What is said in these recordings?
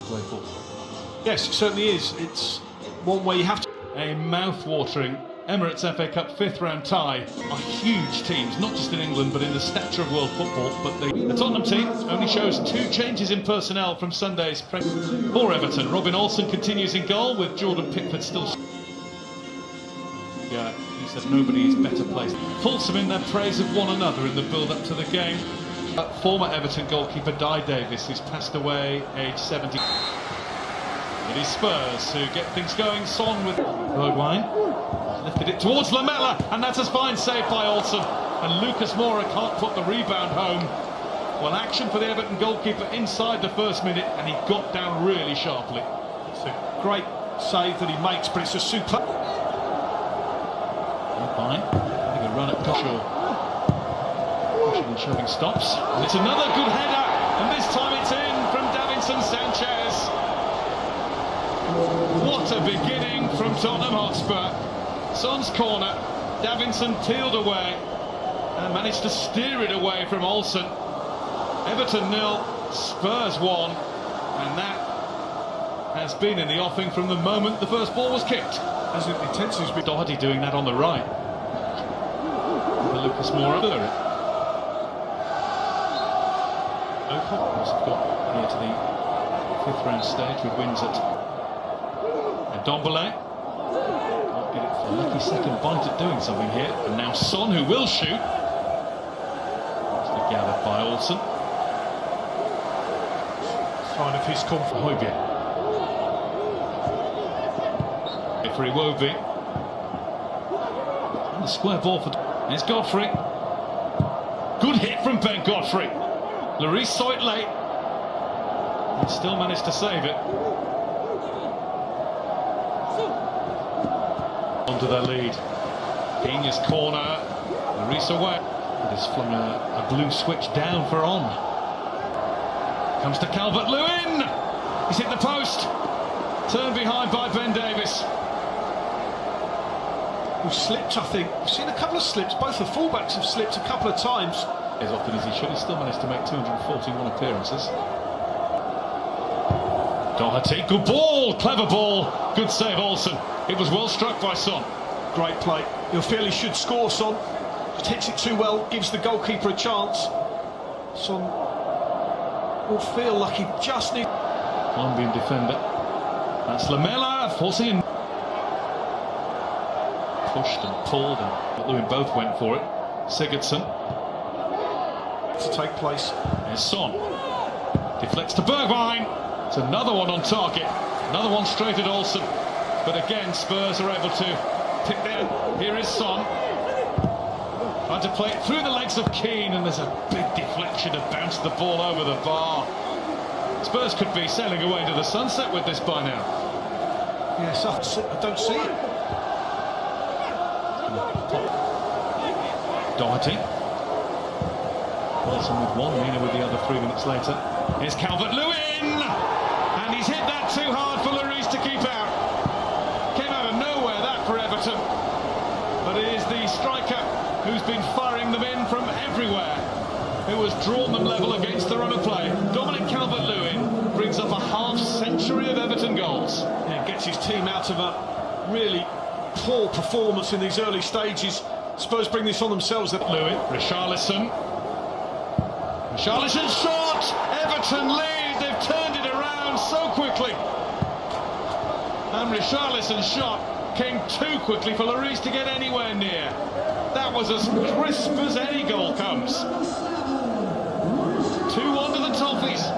Play football. Yes, it certainly is. It's one where you have to. A mouth-watering Emirates FA Cup fifth round tie are huge teams, not just in England but in the stature of world football. But the Tottenham team only shows 2 changes in personnel from Sunday's for Everton. Robin Olsen continues in goal with Jordan Pickford still. Yeah, he said nobody is better placed. Fulham in their praise of one another in the build-up to the game. Former Everton goalkeeper Di Davis, who's passed away aged 70. It is Spurs who get things going. Son with Bergwijn lifted it towards Lamela, and that's a fine save by Olsen. And Lucas Moura can't put the rebound home. Well, action for the Everton goalkeeper inside the first minute, and he got down really sharply. It's a great save that he makes, but it's a super. Fine. Having a run at Shaw. Pushing and shoving stops. And it's another good header, and this time it's in from Davinson Sanchez. What a beginning from Tottenham Hotspur. Son's corner, Davinson peeled away and managed to steer it away from Olsen. Everton 0, Spurs 1, and that has been in the offing from the moment the first ball was kicked. As the intensity's been. Doherty doing that on the right. Lucas Moura. O'Connell's got here to the fifth round stage with wins at Ndombele. Can't get it for a lucky second bite at doing something here. And now Son, who will shoot. Nicely gathered by Olsen. Sign of his confidence. Højbjerg. For Iwobi. And the square ball for. There's Godfrey. Good hit from Ben Godfrey. Lloris saw it late. And still managed to save it. Onto their lead. Genius corner. Lloris away. It has flung a blue switch down for On. Comes to Calvert-Lewin. He's hit the post. Turned behind by Ben Davis. Who slipped, I think. We've seen a couple of slips. Both the fullbacks have slipped a couple of times. As often as he should. He still managed to make 241 appearances. Doherty, good ball, clever ball, good save Olsen. It was well struck by Son. Great play. He'll feel he should score, Son. Just hits it too well, gives the goalkeeper a chance. Son will feel like he just needs. Colombian defender. That's Lamela forcing him. Pushed and pulled, and Lewin both went for it. Sigurdsson to take place. There's Son. Deflects to Bergwijn. It's another one on target. Another one straight at Olsen. But again, Spurs are able to pick there. Here is Son. Trying to play it through the legs of Keane, and there's a big deflection to bounce the ball over the bar. Spurs could be sailing away into the sunset with this by now. Yes, I don't see it. Doherty. Olsen with one, Mina with the other 3 minutes later. Here's Calvert-Lewin! And he's hit that too hard for Lloris to keep out. Came out of nowhere, that for Everton. But it is the striker who's been firing them in from everywhere, who has drawn them level against the run of play. Dominic Calvert-Lewin brings up a half-century of Everton goals. Yeah, gets his team out of a really poor performance in these early stages. Spurs bring this on themselves. Lewin, Richarlison. Richarlison shot! Everton lead, they've turned it around so quickly. And Richarlison's shot came too quickly for Lloris to get anywhere near. That was as crisp as any goal comes. 2-1 to the Toffees.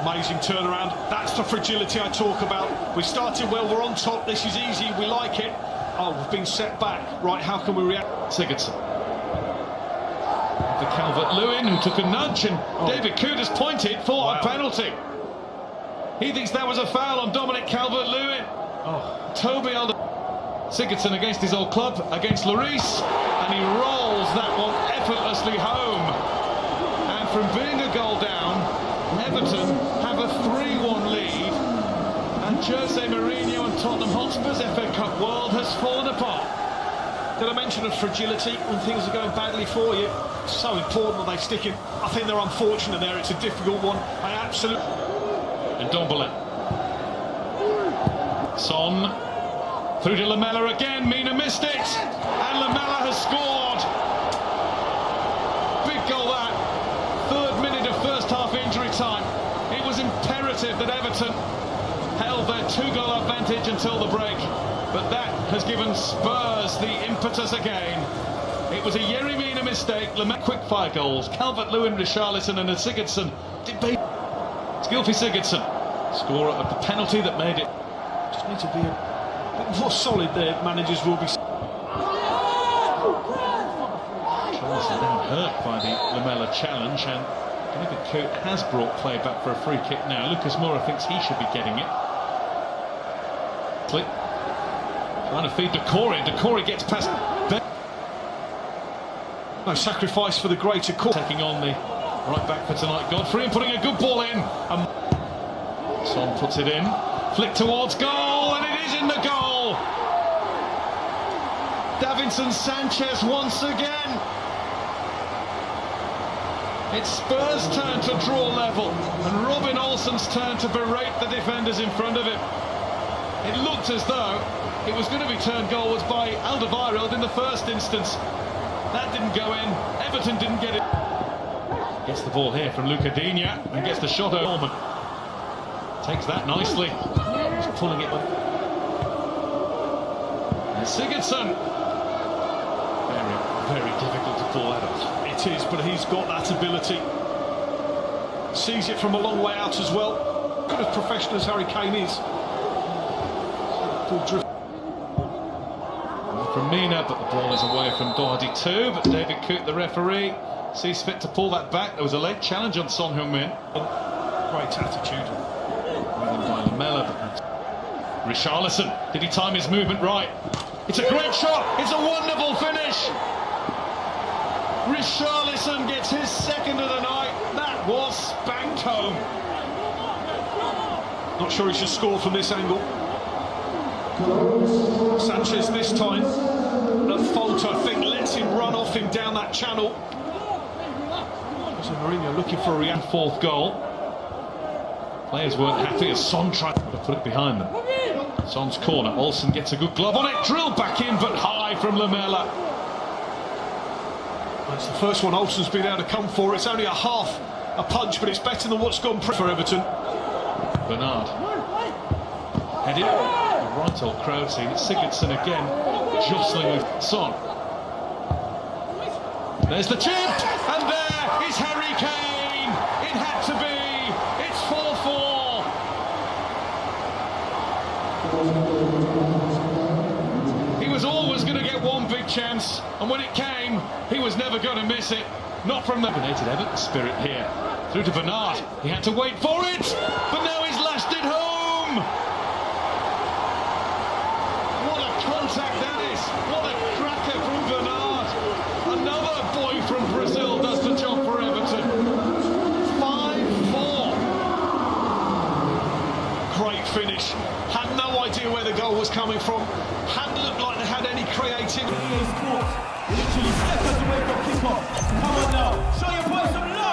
Amazing turnaround. That's the fragility I talk about. We started well, we're on top, this is easy, we like it. Oh, we've been set back. Right, how can we react? Sigurdsson. For Calvert-Lewin, who took a nudge, and David Kuda's pointed for a penalty. He thinks that was a foul on Dominic Calvert-Lewin. Toby Sigurdsson against his old club, against Lloris, and he rolls that one effortlessly home. And from being a goal down, Everton have a 3-1 lead, and Jose Mourinho and Tottenham Hotspur's FA Cup world has fallen apart. Did I mention of fragility when things are going badly for you? It's so important that they stick in. I think they're unfortunate there. It's a difficult one. I absolutely. And Dombele. Son. Through to Lamela again. Mina missed it. And Lamela has scored. Big goal that. 3rd minute of first half injury time. It was imperative that Everton held their 2-goal advantage until the break. But that has given Spurs the impetus again. It was a Yerry Mina mistake. Quick fire goals. Calvert-Lewin, Richarlison and Sigurdsson. It's Gylfi Sigurdsson. Scorer of the penalty that made it. Just need to be a bit more solid there. Managers will be. Richarlison then hurt by the Lamela challenge, and David Coote has brought play back for a free kick now. Lucas Moura thinks he should be getting it. Trying to feed Decore. Decore gets past. No sacrifice for the greater cause. Taking on the right back for tonight, Godfrey, and putting a good ball in. Son puts it in. Flick towards goal, and it is in the goal. Davinson Sanchez once again. It's Spurs' turn to draw level, and Robin Olsen's turn to berate the defenders in front of him. It looked as though it was going to be turned goalwards by Alderweireld in the first instance. That didn't go in. Everton didn't get it. Gets the ball here from Luca Digne and gets the shot over. Norman takes that nicely. He's pulling it up. And Sigurdsson. Very, very difficult to pull that off. It is, but he's got that ability. Sees it from a long way out as well. Good as professional as Harry Kane is. From Mina, but the ball is away from Doherty too. But David Coote, the referee, sees fit to pull that back. There was a late challenge on Son Heung-min. Great attitude. By Lamela, but Richarlison, did he time his movement right? It's a great shot. It's a wonderful finish. Richarlison gets his 2nd of the night. That was spanked home. Not sure he should score from this angle. Sanchez this time at fault, I think, lets him run off him down that channel. Jose Mourinho looking for a reaction. 4th goal. Players weren't happy as Son tried to put it behind them. Son's corner. Olsen gets a good glove on it. Drilled back in, but high from Lamela. That's the first one Olsen's been able to come for. It's only a half a punch, but it's better than what's gone for Everton. Bernard. Headed. Right old crowd scene. It's Sigurdsson again, jostling with Son. There's the chip, and there is Harry Kane. It had to be. It's 4-4. He was always going to get one big chance, and when it came, he was never going to miss it. Not from the Everton spirit here. Through to Bernard. He had to wait for it, but now he's lashed it home. Contact that is. What a cracker from Bernard. Another boy from Brazil does the job for Everton. 5-4. Great finish. Had no idea where the goal was coming from. Hadn't looked like they had any creativity. Literally seconds away from kickoff. Come on now. Show your boys some love.